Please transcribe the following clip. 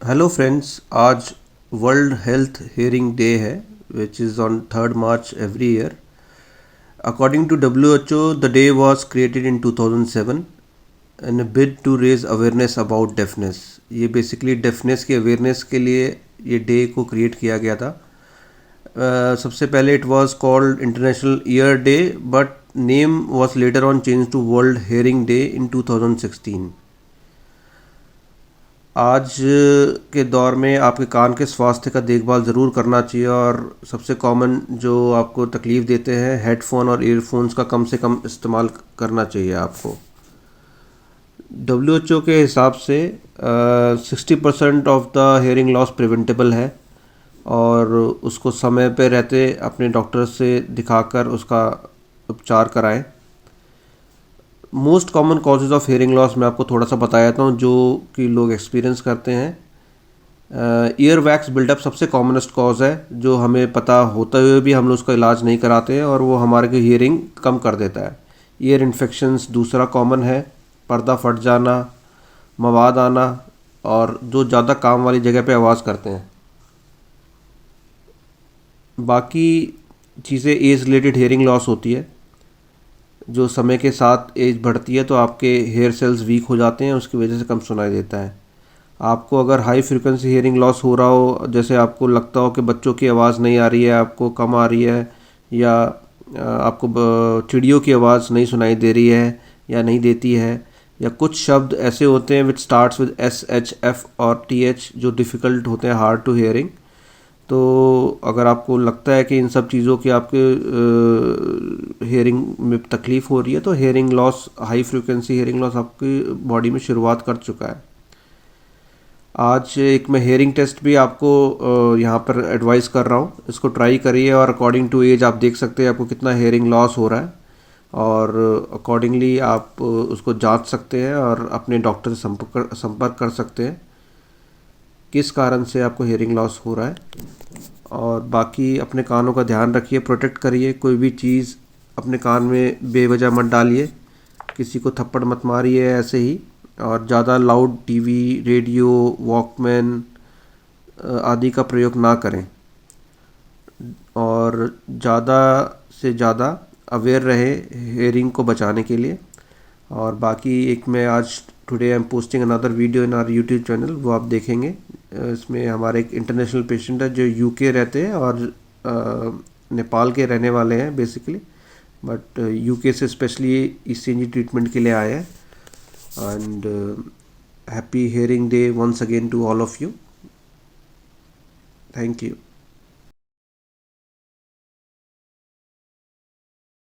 Hello friends, आज world health hearing day है which is on 3rd March every year. According to WHO, the day was created in 2007 in a bid to raise awareness about deafness. ये basically deafness के awareness के लिए ये day को create किया गया था. सबसे पहले it was called international ear day but name was later on change to world hearing day in 2016. आज के दौर में आपके कान के स्वास्थ्य का देखभाल ज़रूर करना चाहिए और सबसे कॉमन जो आपको तकलीफ़ देते हैं हेडफोन और ईयरफोन्स का कम से कम इस्तेमाल करना चाहिए आपको. WHO के हिसाब से 60% of the hearing loss preventable है और उसको समय पे रहते अपने डॉक्टर से दिखाकर उसका उपचार कराएं. Most common causes of hearing loss मैं आपको थोड़ा सा बताया था जो कि लोग एक्सपीरियंस करते हैं. ईयर वैक्स बिल्डअप सबसे कॉमनेस्ट कॉज है जो हमें पता होते हुए भी हम लोग उसका इलाज नहीं कराते हैं और वो हमारे की हियरिंग कम कर देता है. ईयर इन्फेक्शंस दूसरा कॉमन है. पर्दा फट जाना, मवाद आना और जो ज़्यादा काम वाली जगह पे आवाज़ करते हैं. बाकी चीज़ें एज रिलेटेड हेयरिंग लॉस होती है. जो समय के साथ एज बढ़ती है तो आपके हेयर सेल्स वीक हो जाते हैं, उसकी वजह से कम सुनाई देता है. आपको अगर हाई फ्रिक्वेंसी हेयरिंग लॉस हो रहा हो, जैसे आपको लगता हो कि बच्चों की आवाज़ नहीं आ रही है, आपको कम आ रही है या आपको चिड़ियों की आवाज़ नहीं सुनाई दे रही है या नहीं देती है, या कुछ शब्द ऐसे होते हैं विच स्टार्ट्स विद SHF और TH जो डिफ़िकल्ट होते हैं हार्ड टू हेयरिंग. तो अगर आपको लगता है कि इन सब चीज़ों की आपके हेयरिंग में तकलीफ़ हो रही है तो hearing loss, high frequency hearing loss आपकी बॉडी में शुरुआत कर चुका है. आज एक मैं हेयरिंग टेस्ट भी आपको यहाँ पर एडवाइस कर रहा हूँ, इसको ट्राई करिए और अकॉर्डिंग टू एज आप देख सकते हैं आपको कितना हेयरिंग लॉस हो रहा है और अकॉर्डिंगली आप उसको जांच सकते हैं और अपने डॉक्टर से संपर्क कर सकते हैं किस कारण से आपको हेयरिंग लॉस हो रहा है. और बाकी अपने कानों का ध्यान रखिए, प्रोटेक्ट करिए. कोई भी चीज़ अपने कान में बेवजह मत डालिए, किसी को थप्पड़ मत मारिए ऐसे ही, और ज़्यादा लाउड टीवी, रेडियो, वॉकमैन आदि का प्रयोग ना करें और ज़्यादा से ज़्यादा अवेयर रहे हेयरिंग को बचाने के लिए. और बाकी एक मैं आज today I am posting another video in our YouTube channel, वो आप देखेंगे. इसमें हमारे एक इंटरनेशनल पेशेंट है जो UK रहते हैं और नेपाल के रहने वाले हैं बेसिकली, बट UK से स्पेशली ECG ट्रीटमेंट के लिए आए हैं. And happy hearing day once again to all of you. Thank you.